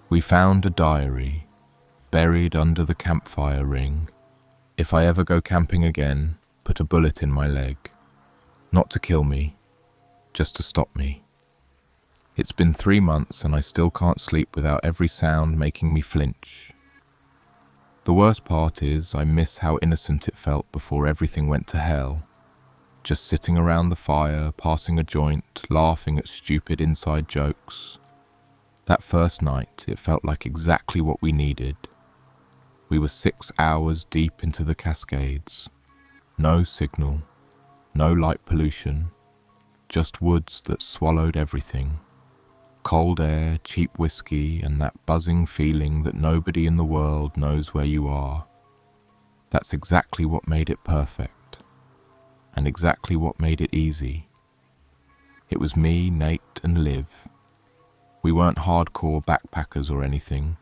We found a diary, buried under the campfire ring. If I ever go camping again, put a bullet in my leg. Not to kill me, just to stop me. It's been 3 months and I still can't sleep without every sound making me flinch. The worst part is I miss how innocent it felt before everything went to hell. Just sitting around the fire, passing a joint, laughing at stupid inside jokes. That first night, it felt like exactly what we needed. We were 6 hours deep into the Cascades. No signal, no light pollution, just woods that swallowed everything. Cold air, cheap whiskey, and that buzzing feeling that nobody in the world knows where you are. That's exactly what made it perfect, and exactly what made it easy. It was me, Nate, and Liv. We weren't hardcore backpackers or anything,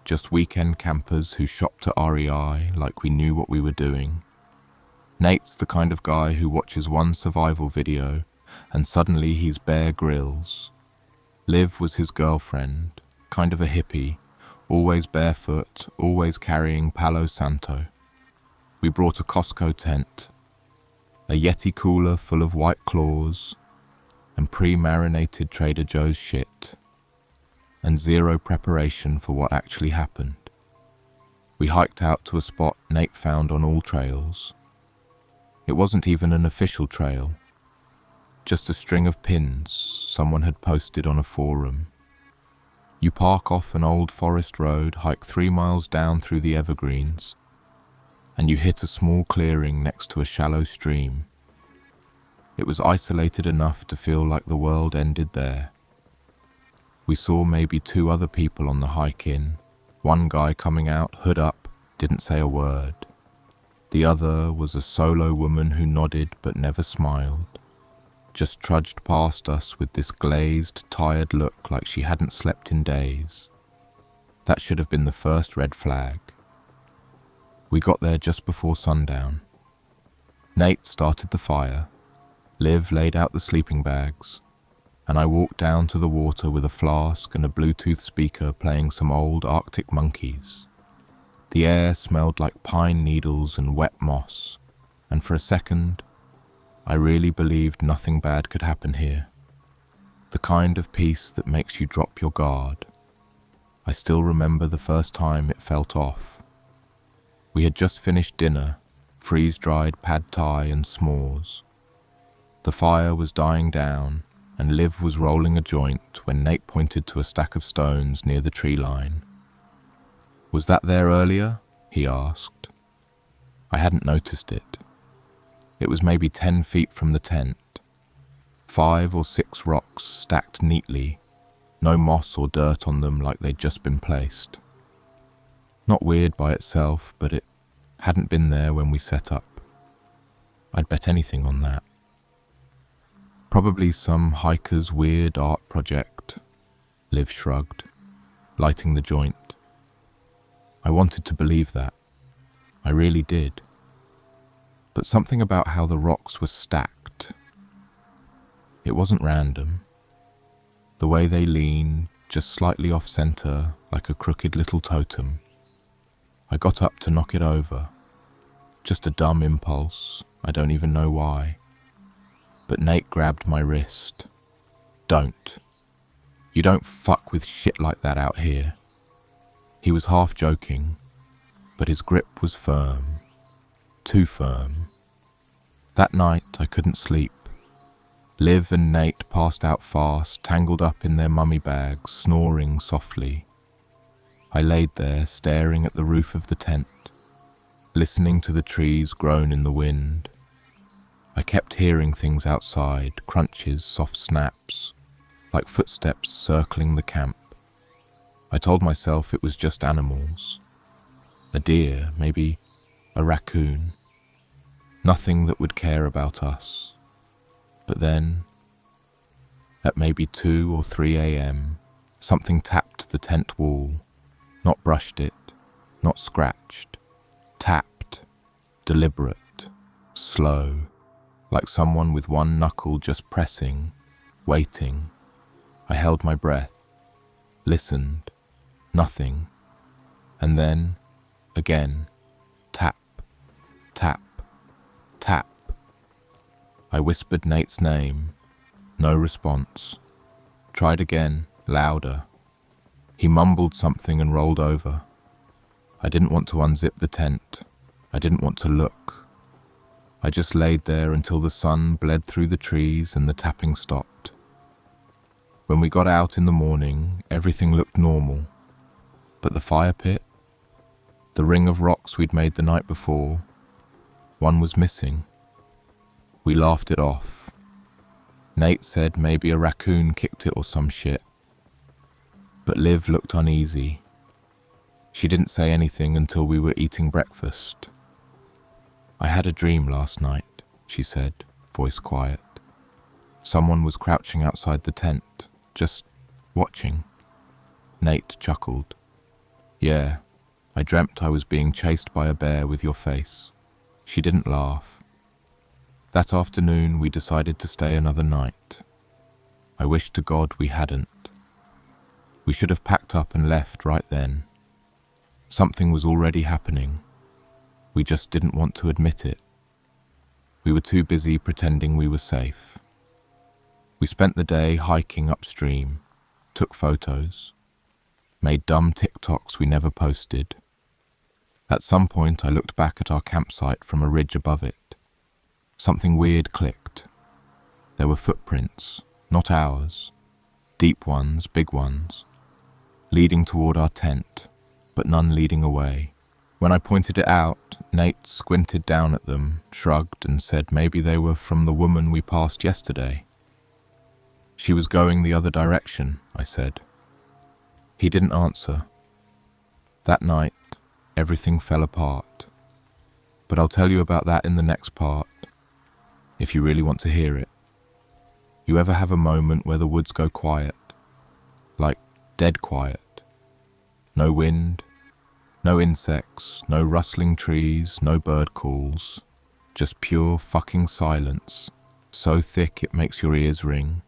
just weekend campers who shopped at REI like we knew what we were doing. Nate's the kind of guy who watches one survival video and suddenly he's Bear Grylls. Liv was his girlfriend, kind of a hippie, always barefoot, always carrying Palo Santo. We brought a Costco tent, a Yeti cooler full of White Claws, and pre-marinated Trader Joe's shit, and zero preparation for what actually happened. We hiked out to a spot Nate found on all trails. It wasn't even an official trail, just a string of pins someone had posted on a forum. You park off an old forest road, hike 3 miles down through the evergreens, and you hit a small clearing next to a shallow stream. It was isolated enough to feel like the world ended there. We saw maybe 2 other people on the hike in. One guy coming out, hood up, didn't say a word. The other was a solo woman who nodded but never smiled, just trudged past us with this glazed, tired look like she hadn't slept in days. That should have been the first red flag. We got there just before sundown. Nate started the fire, Liv laid out the sleeping bags, and I walked down to the water with a flask and a Bluetooth speaker playing some old Arctic Monkeys. The air smelled like pine needles and wet moss, and for a second, I really believed nothing bad could happen here. The kind of peace that makes you drop your guard. I still remember the first time it felt off. We had just finished dinner, freeze-dried pad thai and s'mores. The fire was dying down, and Liv was rolling a joint when Nate pointed to a stack of stones near the tree line. "Was that there earlier?" he asked. I hadn't noticed it. It was maybe 10 feet from the tent. 5 or 6 rocks stacked neatly, no moss or dirt on them like they'd just been placed. Not weird by itself, but it hadn't been there when we set up. I'd bet anything on that. Probably some hiker's weird art project, Liv shrugged, lighting the joint. I wanted to believe that. I really did. But something about how the rocks were stacked. It wasn't random. The way they leaned, just slightly off-center, like a crooked little totem. I got up to knock it over. Just a dumb impulse, I don't even know why. But Nate grabbed my wrist. "Don't. You don't fuck with shit like that out here." He was half joking, but his grip was firm. Too firm. That night I couldn't sleep. Liv and Nate passed out fast, tangled up in their mummy bags, snoring softly. I laid there, staring at the roof of the tent, listening to the trees groan in the wind. I kept hearing things outside, crunches, soft snaps, like footsteps circling the camp. I told myself it was just animals. A deer, maybe a raccoon. Nothing that would care about us. But then, at maybe 2 or 3 a.m., something tapped the tent wall. Not brushed it, not scratched. Tapped, deliberate, slow, like someone with one knuckle just pressing, waiting. I held my breath, listened, Nothing. And then, again, tap, tap, tap. I whispered Nate's name. No response. Tried again, louder. He mumbled something and rolled over. I didn't want to unzip the tent. I didn't want to look. I just laid there until the sun bled through the trees and the tapping stopped. When we got out in the morning, everything looked normal. But the fire pit, the ring of rocks we'd made the night before, one was missing. We laughed it off. Nate said maybe a raccoon kicked it or some shit. But Liv looked uneasy. She didn't say anything until we were eating breakfast. "I had a dream last night," she said, voice quiet. "Someone was crouching outside the tent, just watching." Nate chuckled. "Yeah, I dreamt I was being chased by a bear with your face." She didn't laugh. That afternoon we decided to stay another night. I wish to God we hadn't. We should have packed up and left right then. Something was already happening. We just didn't want to admit it. We were too busy pretending we were safe. We spent the day hiking upstream, took photos, made dumb TikToks we never posted. At some point I looked back at our campsite from a ridge above it. Something weird clicked. There were footprints, not ours, deep ones, big ones, leading toward our tent, but none leading away. When I pointed it out, Nate squinted down at them, shrugged, and said maybe they were from the woman we passed yesterday. "She was going the other direction," I said. He didn't answer. That night, everything fell apart. But I'll tell you about that in the next part, if you really want to hear it. You ever have a moment where the woods go quiet? Like dead quiet? No wind, no insects, no rustling trees, no bird calls. Just pure fucking silence, so thick it makes your ears ring.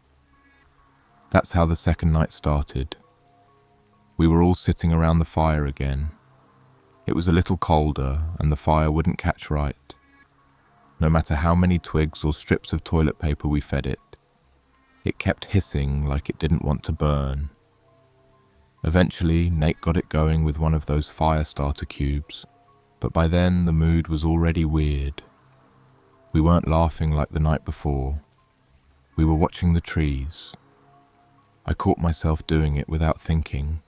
That's how the second night started. We were all sitting around the fire again. It was a little colder and the fire wouldn't catch right. No matter how many twigs or strips of toilet paper we fed it, it kept hissing like it didn't want to burn. Eventually, Nate got it going with one of those fire starter cubes, but by then the mood was already weird. We weren't laughing like the night before. We were watching the trees. I caught myself doing it without thinking,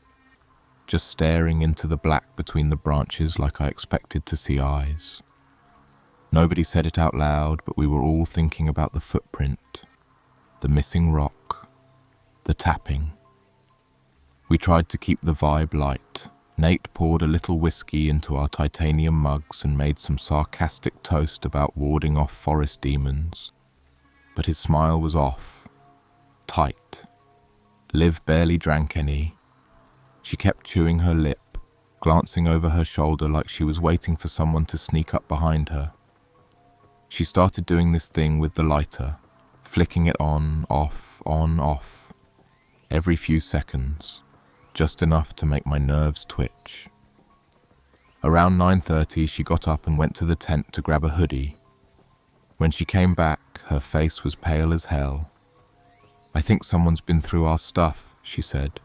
just staring into the black between the branches like I expected to see eyes. Nobody said it out loud, but we were all thinking about the footprint, the missing rock, the tapping. We tried to keep the vibe light. Nate poured a little whiskey into our titanium mugs and made some sarcastic toast about warding off forest demons. But his smile was off, tight. Liv barely drank any. She kept chewing her lip, glancing over her shoulder like she was waiting for someone to sneak up behind her. She started doing this thing with the lighter, flicking it on, off, every few seconds. Just enough to make my nerves twitch. Around 9:30, she got up and went to the tent to grab a hoodie. When she came back, her face was pale as hell. "I think someone's been through our stuff," she said.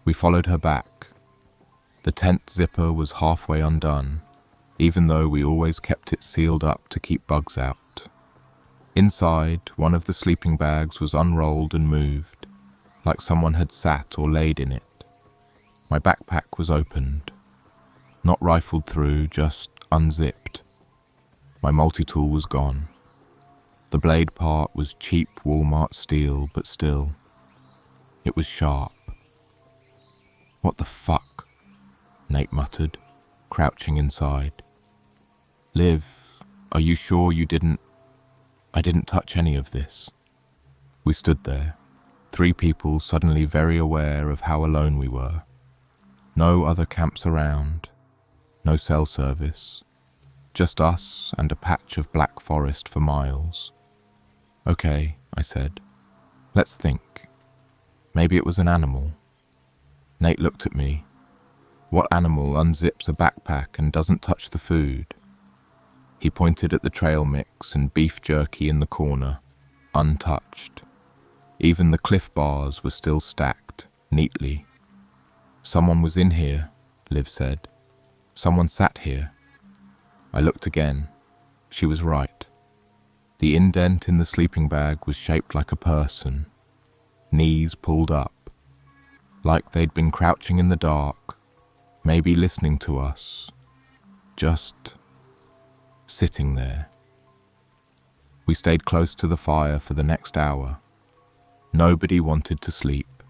We followed her back. The tent zipper was halfway undone, even though we always kept it sealed up to keep bugs out. Inside, one of the sleeping bags was unrolled and moved, like someone had sat or laid in it. My backpack was opened, not rifled through, just unzipped. My multi-tool was gone. The blade part was cheap Walmart steel, but still, it was sharp. "What the fuck?" Nate muttered, crouching inside. "Liv, are you sure you didn't? I didn't touch any of this." We stood there. 3 people suddenly very aware of how alone we were. No other camps around, no cell service, just us and a patch of black forest for miles. "Okay," I said. "Let's think. Maybe it was an animal." Nate looked at me. What animal unzips a backpack and doesn't touch the food? He pointed at the trail mix and beef jerky in the corner, untouched. Even the Cliff Bars were still stacked, neatly. Someone was in here, Liv said. Someone sat here. I looked again. She was right. The indent in the sleeping bag was shaped like a person, knees pulled up, like they'd been crouching in the dark, maybe listening to us, just sitting there. We stayed close to the fire for the next hour. Nobody wanted to sleep.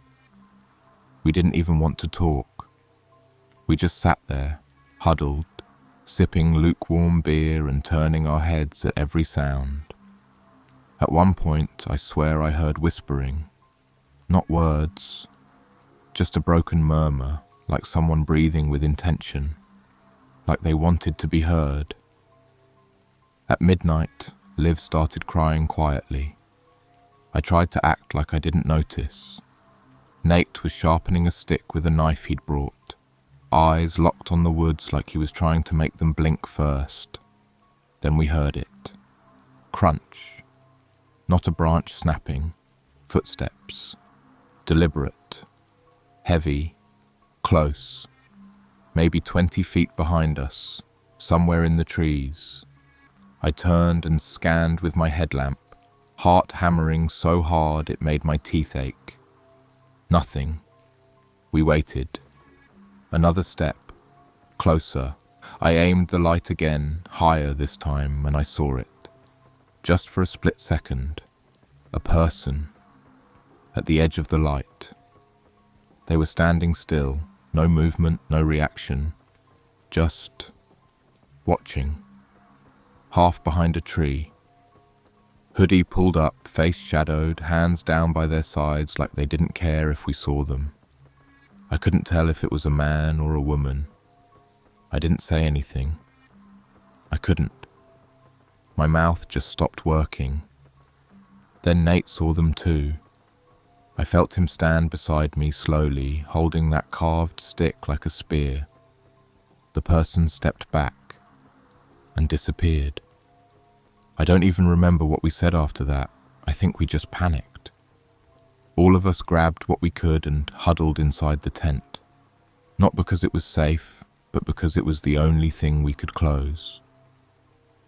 We didn't even want to talk. We just sat there, huddled, sipping lukewarm beer and turning our heads at every sound. At one point, I swear I heard whispering. Not words, just a broken murmur, like someone breathing with intention, like they wanted to be heard. At midnight, Liv started crying quietly. I tried to act like I didn't notice. Nate was sharpening a stick with a knife he'd brought, eyes locked on the woods like he was trying to make them blink first. Then we heard it. Crunch. Not a branch snapping. Footsteps. Deliberate. Heavy. Close. Maybe 20 feet behind us, somewhere in the trees. I turned and scanned with my headlamp, heart hammering so hard it made my teeth ache. Nothing. We waited. Another step. Closer. I aimed the light again, higher this time, and I saw it. Just for a split second. A person. At the edge of the light. They were standing still. No movement, no reaction. Just watching. Half behind a tree. Hoodie pulled up, face shadowed, hands down by their sides like they didn't care if we saw them. I couldn't tell if it was a man or a woman. I didn't say anything. I couldn't. My mouth just stopped working. Then Nate saw them too. I felt him stand beside me slowly, holding that carved stick like a spear. The person stepped back and disappeared. I don't even remember what we said after that. I think we just panicked. All of us grabbed what we could and huddled inside the tent. Not because it was safe, but because it was the only thing we could close.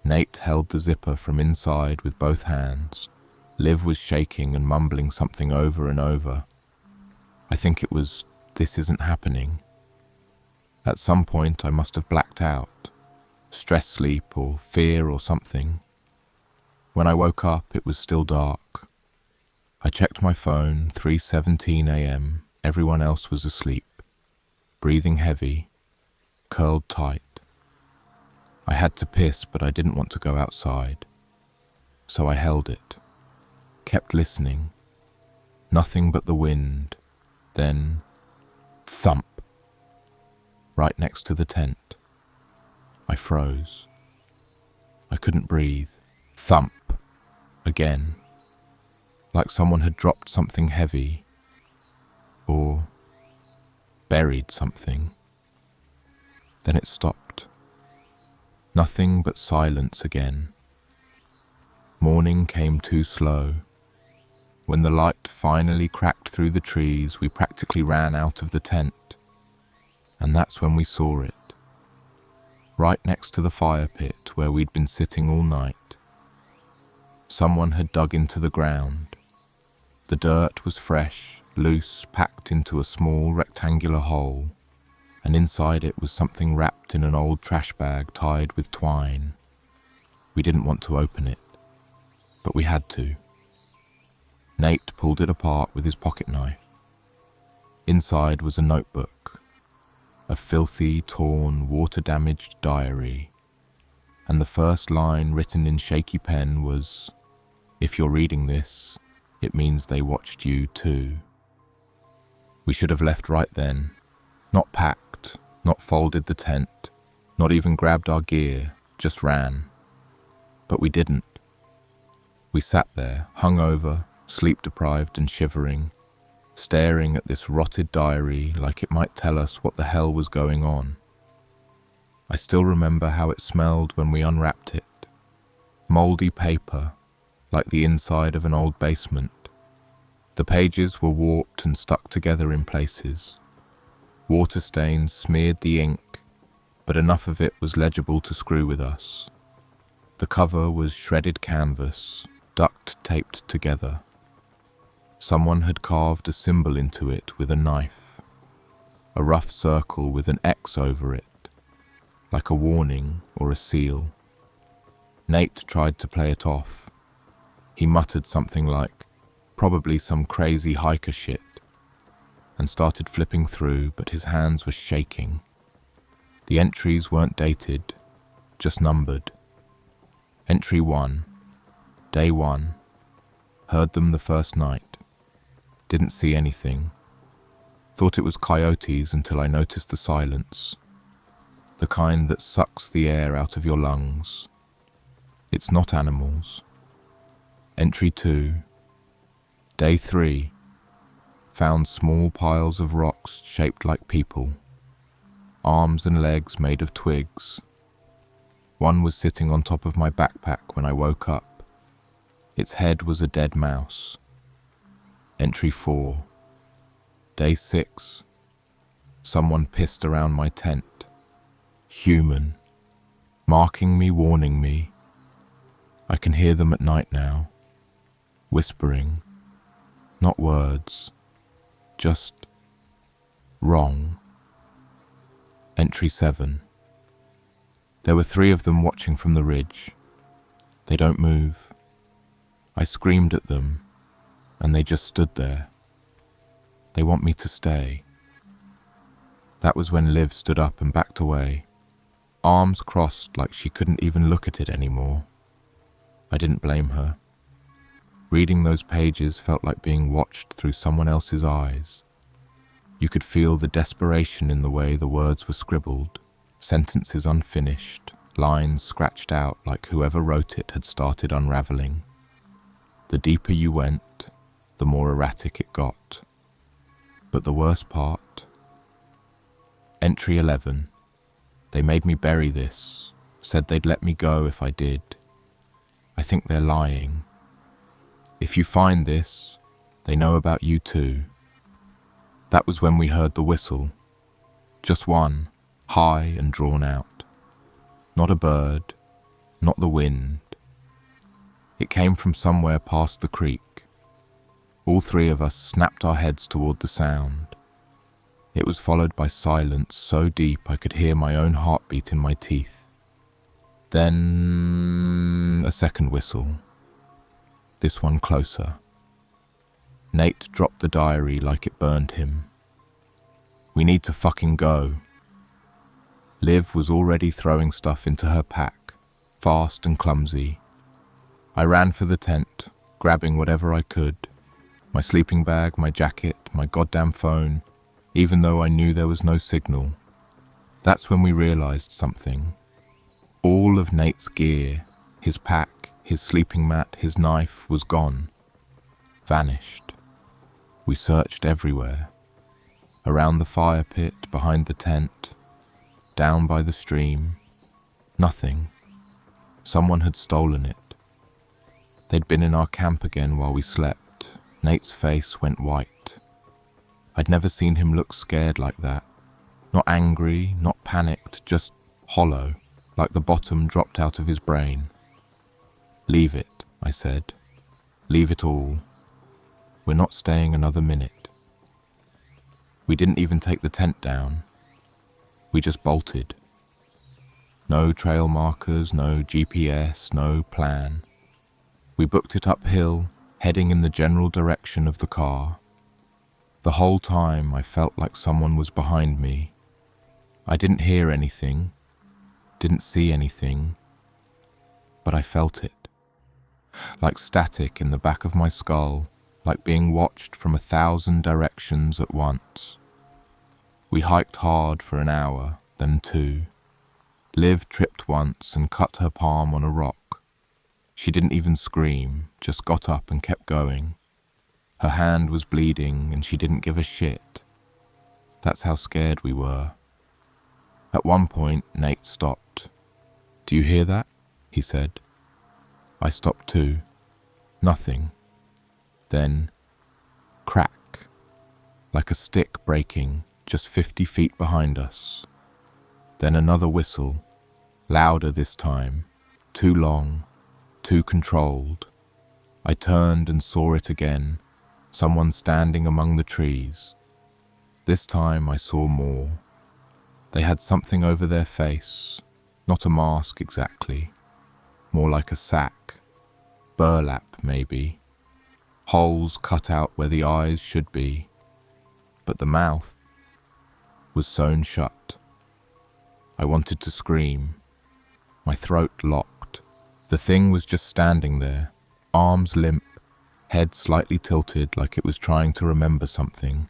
Nate held the zipper from inside with both hands. Liv was shaking and mumbling something over and over. I think it was, "This isn't happening." At some point I must have blacked out. Stress sleep or fear or something. When I woke up, it was still dark. I checked my phone, 3:17 a.m. Everyone else was asleep, breathing heavy, curled tight. I had to piss, but I didn't want to go outside. So I held it, kept listening. Nothing but the wind. Then, thump, right next to the tent. I froze. I couldn't breathe. Thump, again, like someone had dropped something heavy, or buried something. Then it stopped. Nothing but silence again. Morning came too slow. When the light finally cracked through the trees, we practically ran out of the tent. And that's when we saw it. Right next to the fire pit where we'd been sitting all night. Someone had dug into the ground. The dirt was fresh, loose, packed into a small rectangular hole, and inside it was something wrapped in an old trash bag tied with twine. We didn't want to open it, but we had to. Nate pulled it apart with his pocket knife. Inside was a notebook, a filthy, torn, water-damaged diary, and the first line written in shaky pen was, "If you're reading this, it means they watched you too." We should have left right then, not packed, not folded the tent, not even grabbed our gear, just ran. But we didn't. We sat there, hungover, sleep-deprived and shivering, staring at this rotted diary like it might tell us what the hell was going on. I still remember how it smelled when we unwrapped it. Mouldy paper, like the inside of an old basement. The pages were warped and stuck together in places. Water stains smeared the ink, but enough of it was legible to screw with us. The cover was shredded canvas, duct taped together. Someone had carved a symbol into it with a knife, a rough circle with an X over it, like a warning or a seal. Nate tried to play it off. He muttered something like, probably some crazy hiker shit, and started flipping through, but his hands were shaking. The entries weren't dated, just numbered. Entry 1, Day 1, heard them the first night. Didn't see anything. Thought it was coyotes until I noticed the silence. The kind that sucks the air out of your lungs. It's not animals. Entry 2, Day 3, found small piles of rocks shaped like people. Arms and legs made of twigs. One was sitting on top of my backpack when I woke up. Its head was a dead mouse. Entry 4, Day 6, someone pissed around my tent. Human, marking me, warning me. I can hear them at night now, whispering, not words, just wrong. Entry 7. There were 3 of them watching from the ridge. They don't move. I screamed at them, and they just stood there. They want me to stay. That was when Liv stood up and backed away, arms crossed like she couldn't even look at it anymore. I didn't blame her. Reading those pages felt like being watched through someone else's eyes. You could feel the desperation in the way the words were scribbled, sentences unfinished, lines scratched out like whoever wrote it had started unraveling. The deeper you went, the more erratic it got. But the worst part... Entry 11. They made me bury this, said they'd let me go if I did. I think they're lying. If you find this, they know about you too. That was when we heard the whistle. Just one, high and drawn out. Not a bird, not the wind. It came from somewhere past the creek. All 3 of us snapped our heads toward the sound. It was followed by silence so deep I could hear my own heartbeat in my teeth. Then a second whistle. This one closer. Nate dropped the diary like it burned him. We need to fucking go. Liv was already throwing stuff into her pack, fast and clumsy. I ran for the tent, grabbing whatever I could. My sleeping bag, my jacket, my goddamn phone, even though I knew there was no signal. That's when we realized something. All of Nate's gear, his pack, his sleeping mat, his knife was gone. Vanished. We searched everywhere. Around the fire pit, behind the tent, down by the stream. Nothing. Someone had stolen it. They'd been in our camp again while we slept. Nate's face went white. I'd never seen him look scared like that. Not angry, not panicked, just hollow, like the bottom dropped out of his brain. Leave it, I said. Leave it all. We're not staying another minute. We didn't even take the tent down. We just bolted. No trail markers, no GPS, no plan. We booked it uphill, heading in the general direction of the car. The whole time I felt like someone was behind me. I didn't hear anything, didn't see anything, but I felt it. Like static in the back of my skull, like being watched from 1,000 directions at once. We hiked hard for an hour, then 2. Liv tripped once and cut her palm on a rock. She didn't even scream, just got up and kept going. Her hand was bleeding and she didn't give a shit. That's how scared we were. At one point, Nate stopped. "Do you hear that?" he said. I stopped too. Nothing. Then, crack, like a stick breaking just 50 feet behind us. Then another whistle, louder this time, too long, too controlled. I turned and saw it again, someone standing among the trees. This time I saw more. They had something over their face, not a mask exactly, more like a sack, burlap maybe, holes cut out where the eyes should be, but the mouth was sewn shut. I wanted to scream, my throat locked. The thing was just standing there, arms limp, head slightly tilted like it was trying to remember something.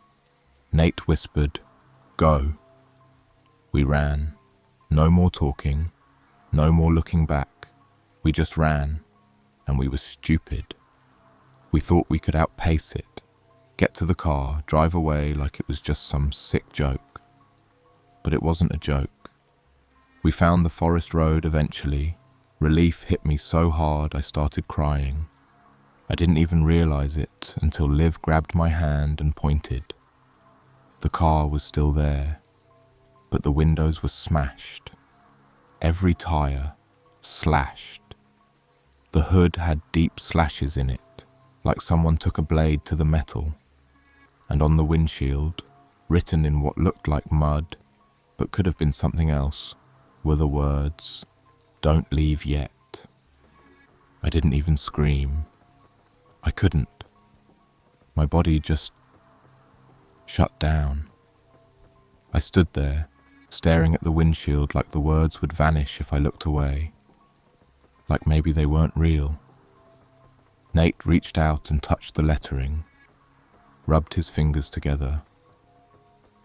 Nate whispered, "Go." We ran. No more talking, no more looking back. We just ran, and we were stupid. We thought we could outpace it, get to the car, drive away like it was just some sick joke. But it wasn't a joke. We found the forest road eventually. Relief hit me so hard I started crying. I didn't even realize it until Liv grabbed my hand and pointed. The car was still there, but the windows were smashed. Every tire slashed. The hood had deep slashes in it, like someone took a blade to the metal. And on the windshield, written in what looked like mud, but could have been something else, were the words, "Don't leave yet." I didn't even scream. I couldn't. My body just shut down. I stood there, staring at the windshield like the words would vanish if I looked away. Like maybe they weren't real. Nate reached out and touched the lettering, rubbed his fingers together,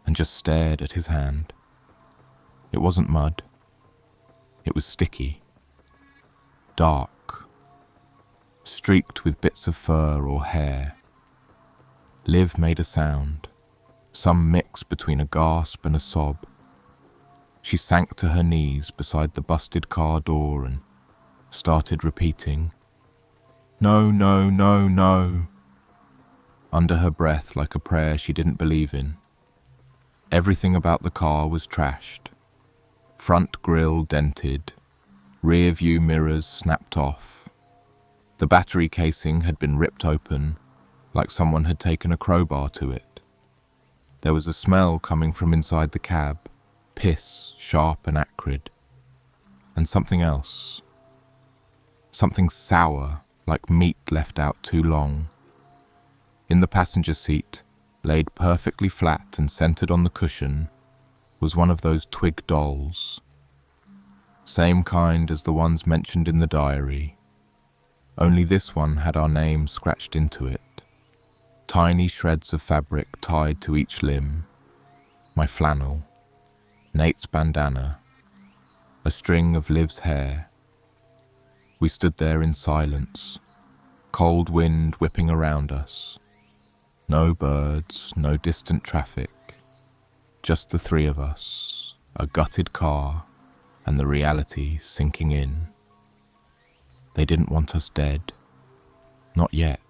and just stared at his hand. It wasn't mud. It was sticky, dark, streaked with bits of fur or hair. Liv made a sound, some mix between a gasp and a sob. She sank to her knees beside the busted car door and started repeating, "No, no, no, no," under her breath like a prayer she didn't believe in. Everything about the car was trashed. Front grille dented, rear view mirrors snapped off. The battery casing had been ripped open, like someone had taken a crowbar to it. There was a smell coming from inside the cab, piss, sharp and acrid. And something else. Something sour, like meat left out too long. In the passenger seat, laid perfectly flat and centered on the cushion, was one of those twig dolls. Same kind as the ones mentioned in the diary. Only this one had our name scratched into it. Tiny shreds of fabric tied to each limb. My flannel. Nate's bandana. A string of Liv's hair. We stood there in silence. Cold wind whipping around us. No birds, no distant traffic. Just the three of us, a gutted car, and the reality sinking in. They didn't want us dead. Not yet.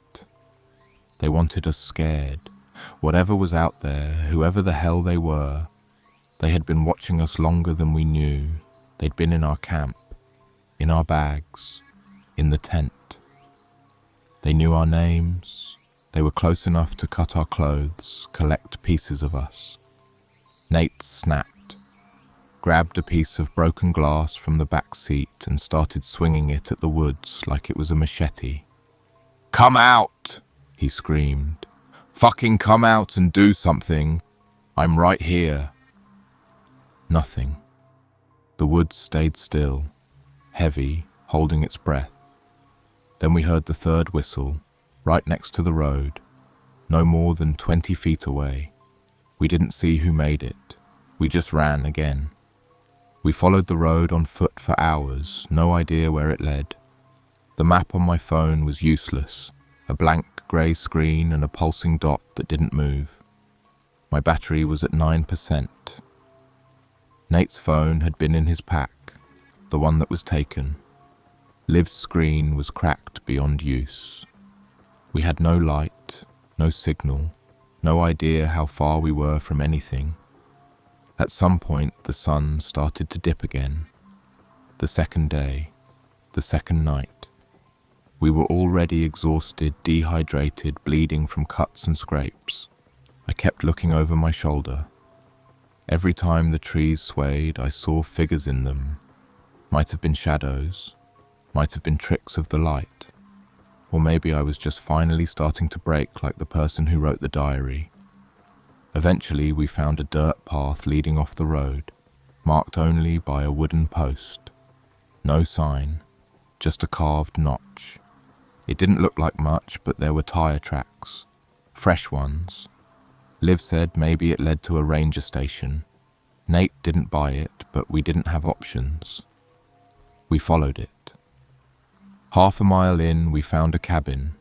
They wanted us scared. Whatever was out there, whoever the hell they were, they had been watching us longer than we knew. They'd been in our camp, in our bags, in the tent. They knew our names. They were close enough to cut our clothes, collect pieces of us. Nate snapped, grabbed a piece of broken glass from the back seat and started swinging it at the woods like it was a machete. "Come out!" he screamed. "Fucking come out and do something. I'm right here." Nothing. The woods stayed still, heavy, holding its breath. Then we heard the third whistle, right next to the road, no more than 20 feet away. We didn't see who made it. We just ran again. We followed the road on foot for hours, no idea where it led. The map on my phone was useless, a blank grey screen and a pulsing dot that didn't move. My battery was at 9%. Nate's phone had been in his pack, the one that was taken. Liv's screen was cracked beyond use. We had no light, no signal, no idea how far we were from anything. At some point, the sun started to dip again. The second day, the second night. We were already exhausted, dehydrated, bleeding from cuts and scrapes. I kept looking over my shoulder. Every time the trees swayed, I saw figures in them. Might have been shadows, might have been tricks of the light. Or maybe I was just finally starting to break like the person who wrote the diary. Eventually, we found a dirt path leading off the road, marked only by a wooden post. No sign, just a carved notch. It didn't look like much, but there were tire tracks, fresh ones. Liv said maybe it led to a ranger station. Nate didn't buy it, but we didn't have options. We followed it. Half a mile in, we found a cabin,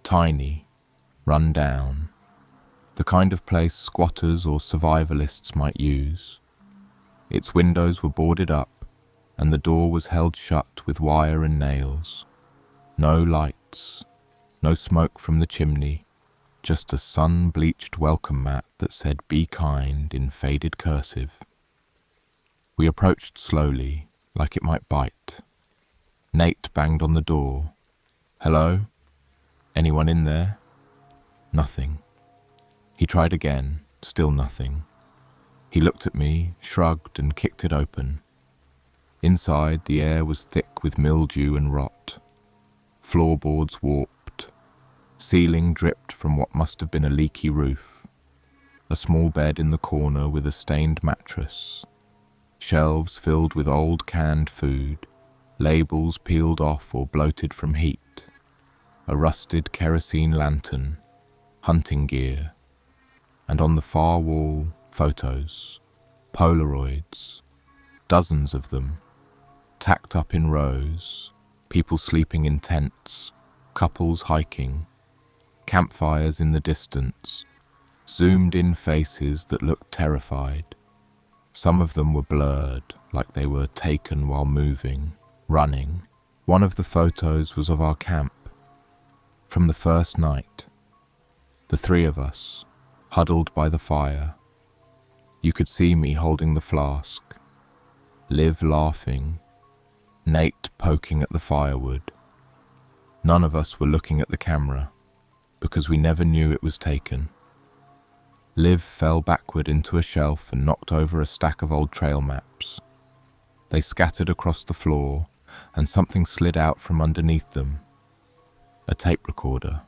tiny, run down, the kind of place squatters or survivalists might use. Its windows were boarded up, and the door was held shut with wire and nails. No lights, no smoke from the chimney, just a sun-bleached welcome mat that said "Be kind" in faded cursive. We approached slowly, like it might bite. Nate banged on the door. "Hello? Anyone in there?" Nothing. He tried again, still nothing. He looked at me, shrugged, and kicked it open. Inside, the air was thick with mildew and rot. Floorboards warped. Ceiling dripped from what must have been a leaky roof. A small bed in the corner with a stained mattress. Shelves filled with old canned food. Labels peeled off or bloated from heat. A rusted kerosene lantern. Hunting gear. And on the far wall, photos. Polaroids. Dozens of them. Tacked up in rows. People sleeping in tents. Couples hiking. Campfires in the distance. Zoomed-in faces that looked terrified. Some of them were blurred, like they were taken while moving, running. One of the photos was of our camp. From the first night. The three of us, huddled by the fire. You could see me holding the flask. Liv laughing. Nate poking at the firewood. None of us were looking at the camera, because we never knew it was taken. Liv fell backward into a shelf and knocked over a stack of old trail maps. They scattered across the floor, and something slid out from underneath them. A tape recorder.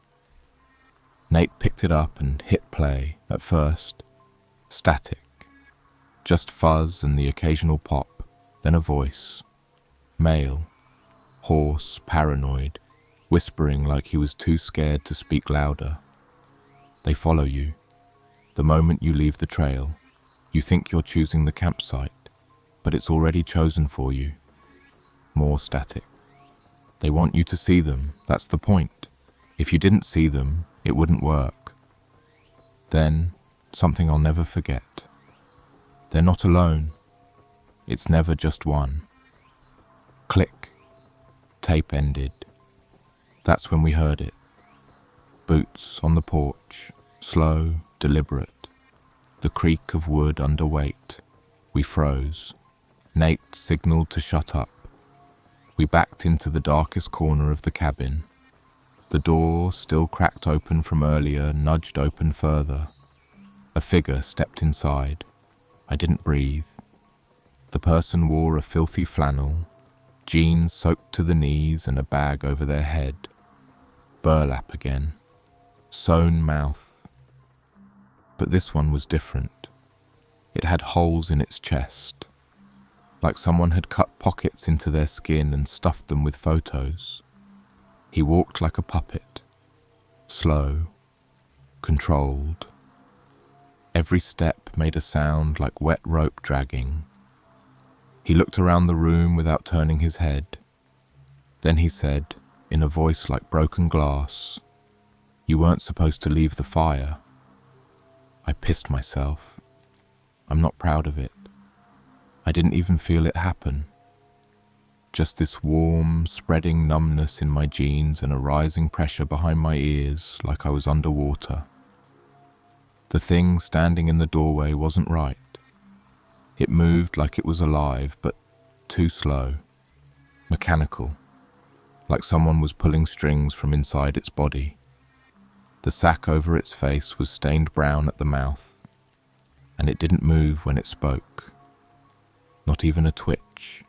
Nate picked it up and hit play, at first. Static. Just fuzz and the occasional pop, then a voice. Male. Hoarse, paranoid, whispering like he was too scared to speak louder. They follow you. The moment you leave the trail, you think you're choosing the campsite, but it's already chosen for you. More static. They want you to see them, that's the point. If you didn't see them, it wouldn't work. Then, something I'll never forget. They're not alone. It's never just one. Click. Tape ended. That's when we heard it. Boots on the porch, slow, deliberate. The creak of wood under weight. We froze. Nate signaled to shut up. We backed into the darkest corner of the cabin. The door, still cracked open from earlier, nudged open further. A figure stepped inside. I didn't breathe. The person wore a filthy flannel, jeans soaked to the knees and a bag over their head. Burlap again. Sewn mouth. But this one was different. It had holes in its chest, like someone had cut pockets into their skin and stuffed them with photos. He walked like a puppet, slow, controlled. Every step made a sound like wet rope dragging. He looked around the room without turning his head. Then he said, in a voice like broken glass, You weren't supposed to leave the fire. I pissed myself. I'm not proud of it. I didn't even feel it happen. Just this warm, spreading numbness in my jeans and a rising pressure behind my ears like I was underwater. The thing standing in the doorway wasn't right. It moved like it was alive, but too slow. Mechanical. Like someone was pulling strings from inside its body. The sack over its face was stained brown at the mouth, and it didn't move when it spoke. Not even a twitch.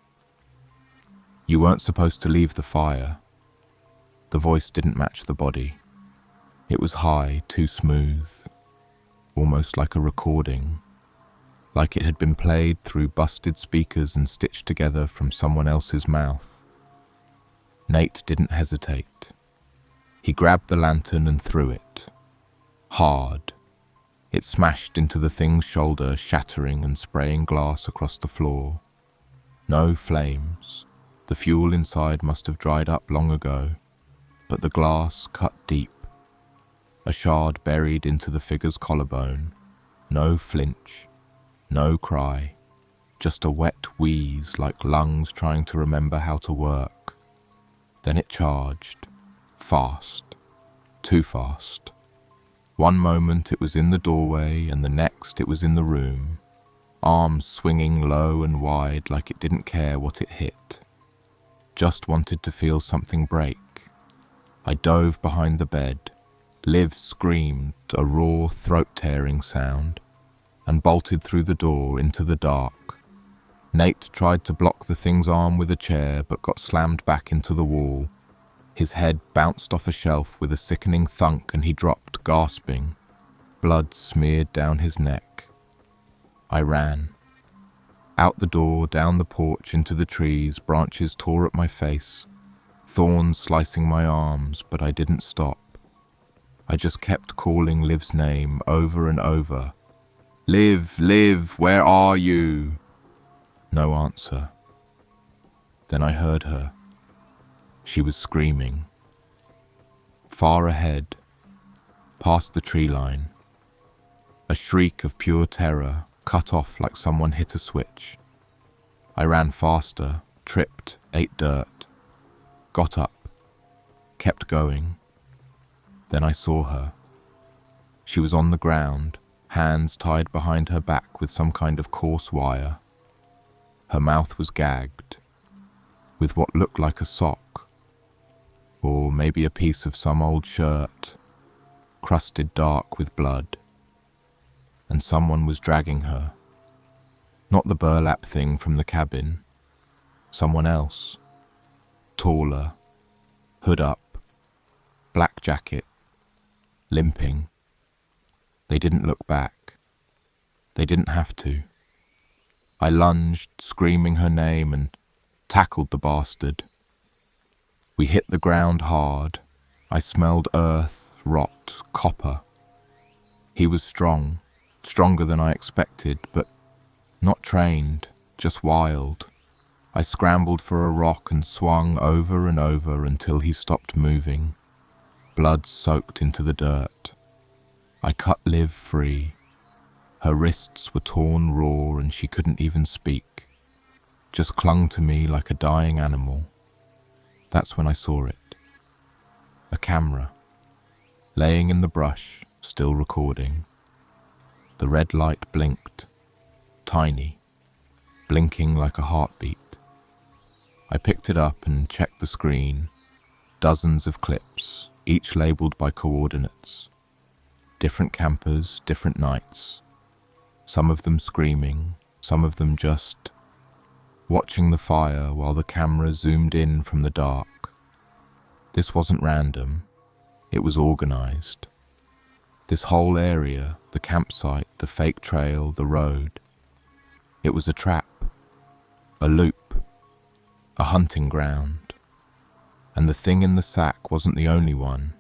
You weren't supposed to leave the fire. The voice didn't match the body. It was high, too smooth, almost like a recording, like it had been played through busted speakers and stitched together from someone else's mouth. Nate didn't hesitate. He grabbed the lantern and threw it. Hard. It smashed into the thing's shoulder, shattering and spraying glass across the floor. No flames. The fuel inside must have dried up long ago, but the glass cut deep. A shard buried into the figure's collarbone. No flinch. No cry. Just a wet wheeze like lungs trying to remember how to work. Then it charged. Fast. Too fast. One moment it was in the doorway and the next it was in the room, arms swinging low and wide like it didn't care what it hit. Just wanted to feel something break. I dove behind the bed. Liv screamed, a raw, throat-tearing sound, and bolted through the door into the dark. Nate tried to block the thing's arm with a chair but got slammed back into the wall. His head bounced off a shelf with a sickening thunk and he dropped, gasping. Blood smeared down his neck. I ran. Out the door, down the porch, into the trees, branches tore at my face, thorns slicing my arms, but I didn't stop. I just kept calling Liv's name over and over. Liv, Liv, where are you? No answer. Then I heard her. She was screaming. Far ahead, past the tree line. A shriek of pure terror, cut off like someone hit a switch. I ran faster, tripped, ate dirt, got up, kept going. Then I saw her. She was on the ground, hands tied behind her back with some kind of coarse wire. Her mouth was gagged, with what looked like a sock, or maybe a piece of some old shirt, crusted dark with blood. And someone was dragging her. Not the burlap thing from the cabin. Someone else. Taller. Hood up. Black jacket. Limping. They didn't look back. They didn't have to. I lunged, screaming her name, and tackled the bastard. We hit the ground hard. I smelled earth, rot, copper. He was strong, stronger than I expected, but not trained, just wild. I scrambled for a rock and swung over and over until he stopped moving. Blood soaked into the dirt. I cut Liv free. Her wrists were torn raw and she couldn't even speak, just clung to me like a dying animal. That's when I saw it. A camera, laying in the brush, still recording. The red light blinked, tiny, blinking like a heartbeat. I picked it up and checked the screen. Dozens of clips, each labelled by coordinates. Different campers, different nights. Some of them screaming, some of them just watching the fire while the camera zoomed in from the dark. This wasn't random. It was organised. This whole area, the campsite, the fake trail, the road. It was a trap, a loop, a hunting ground. And the thing in the sack wasn't the only one.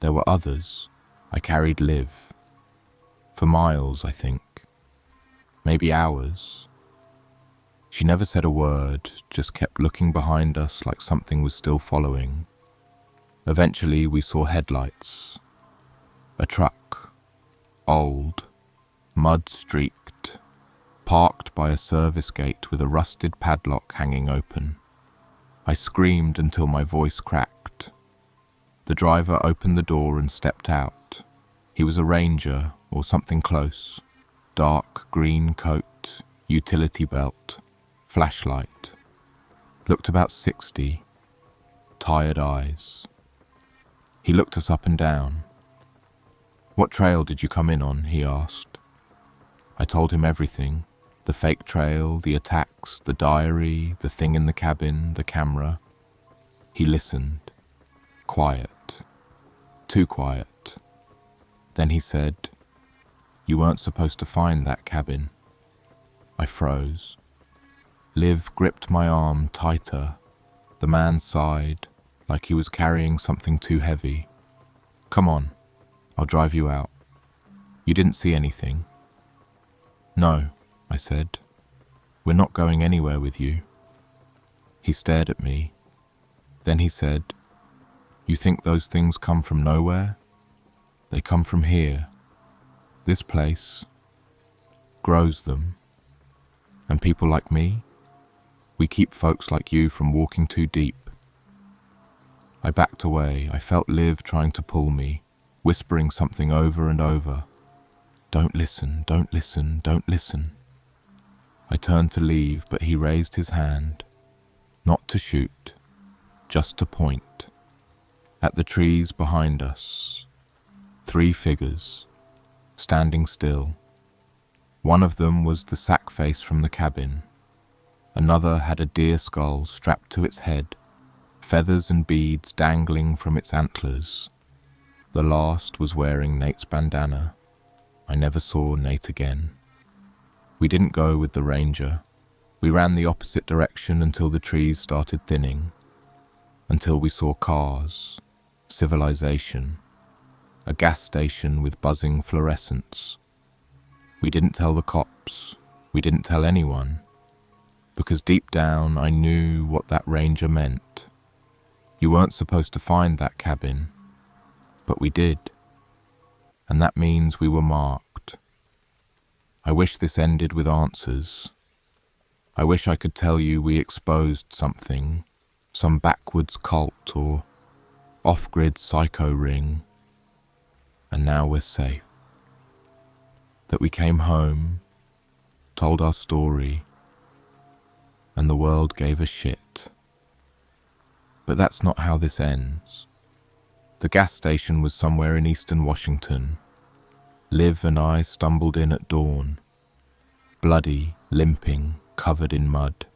There were others. I carried Liv. For miles, I think. Maybe hours. She never said a word, just kept looking behind us like something was still following. Eventually we saw headlights. A truck, old, mud-streaked, parked by a service gate with a rusted padlock hanging open. I screamed until my voice cracked. The driver opened the door and stepped out. He was a ranger or something close. Dark green coat, utility belt, flashlight. Looked about 60. Tired eyes. He looked us up and down. "What trail did you come in on?" he asked. I told him everything. The fake trail, the attacks, the diary, the thing in the cabin, the camera. He listened. Quiet. Too quiet. Then he said, "You weren't supposed to find that cabin." I froze. Liv gripped my arm tighter. The man sighed, like he was carrying something too heavy. "Come on, I'll drive you out. You didn't see anything." "No," I said. "We're not going anywhere with you." He stared at me. Then he said, "You think those things come from nowhere? They come from here. This place grows them. And people like me, we keep folks like you from walking too deep." I backed away. I felt Liv trying to pull me, whispering something over and over. "Don't listen, don't listen, don't listen." I turned to leave, but he raised his hand, not to shoot, just to point. At the trees behind us, 3 figures, standing still. One of them was the sack face from the cabin. Another had a deer skull strapped to its head, feathers and beads dangling from its antlers. The last was wearing Nate's bandana. I never saw Nate again. We didn't go with the ranger. We ran the opposite direction until the trees started thinning, until we saw cars, civilization, a gas station with buzzing fluorescents. We didn't tell the cops. We didn't tell anyone, because deep down I knew what that ranger meant. You weren't supposed to find that cabin, but we did, and that means we were marked. I wish this ended with answers. I wish I could tell you we exposed something, some backwoods cult or off-grid psycho ring, and now we're safe. That we came home, told our story, and the world gave a shit. But that's not how this ends. The gas station was somewhere in eastern Washington. Liv and I stumbled in at dawn, bloody, limping, covered in mud.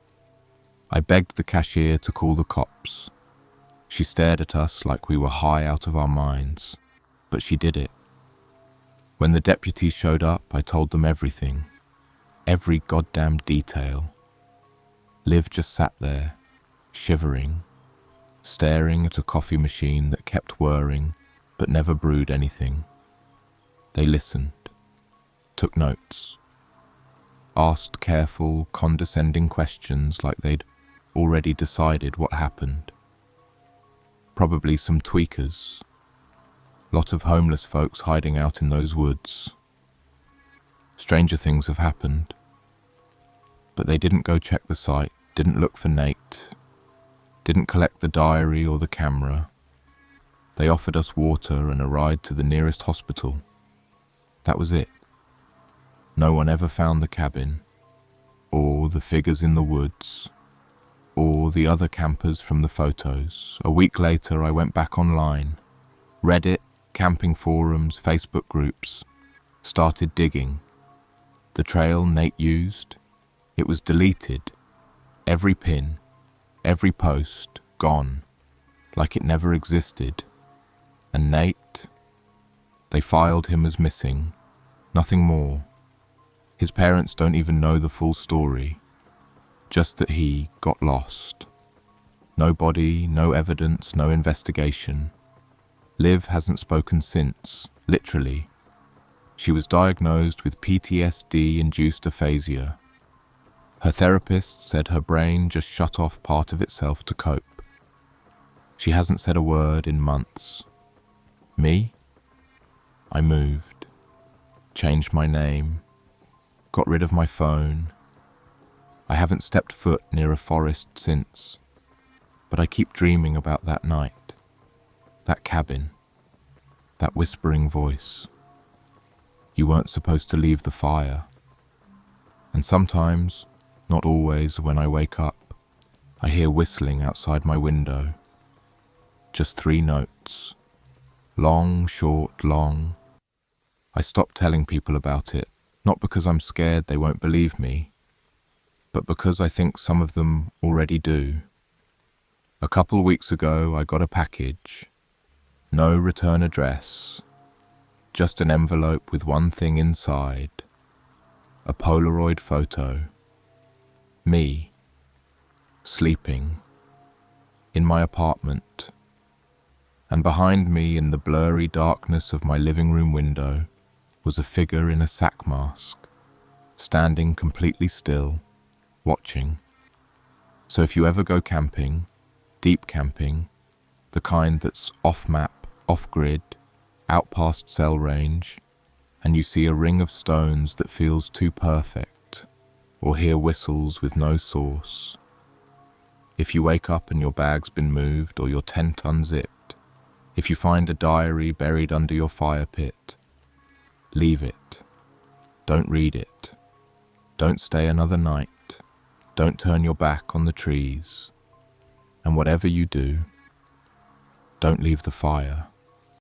I begged the cashier to call the cops. She stared at us like we were high out of our minds, but she did it. When the deputies showed up, I told them everything, every goddamn detail. Liv just sat there, shivering, staring at a coffee machine that kept whirring but never brewed anything. They listened, took notes, asked careful, condescending questions like they'd already decided what happened. Probably some tweakers. Lot of homeless folks hiding out in those woods. Stranger things have happened. But they didn't go check the site, didn't look for Nate, didn't collect the diary or the camera. They offered us water and a ride to the nearest hospital. That was it. No one ever found the cabin, or the figures in the woods, or the other campers from the photos. A week later, I went back online, Reddit, camping forums, Facebook groups, started digging. The trail Nate used, it was deleted. Every pin, every post, gone, like it never existed. And Nate, they filed him as missing, nothing more. His parents don't even know the full story, just that he got lost. No body, no evidence, no investigation. Liv hasn't spoken since, literally. She was diagnosed with PTSD-induced aphasia. Her therapist said her brain just shut off part of itself to cope. She hasn't said a word in months. Me? I moved, changed my name, got rid of my phone. I haven't stepped foot near a forest since, but I keep dreaming about that night, that cabin, that whispering voice. You weren't supposed to leave the fire. And sometimes, not always, when I wake up, I hear whistling outside my window. Just 3 notes. Long, short, long. I stopped telling people about it, not because I'm scared they won't believe me, but because I think some of them already do. A couple weeks ago, I got a package. No return address. Just an envelope with one thing inside. A Polaroid photo. Me. Sleeping. In my apartment. And behind me, in the blurry darkness of my living room window, was a figure in a sack mask, standing completely still, watching. So if you ever go camping, deep camping, the kind that's off-map, off-grid, out past cell range, and you see a ring of stones that feels too perfect, or hear whistles with no source. If you wake up and your bag's been moved or your tent unzipped, if you find a diary buried under your fire pit, leave it. Don't read it. Don't stay another night. Don't turn your back on the trees. And whatever you do, don't leave the fire.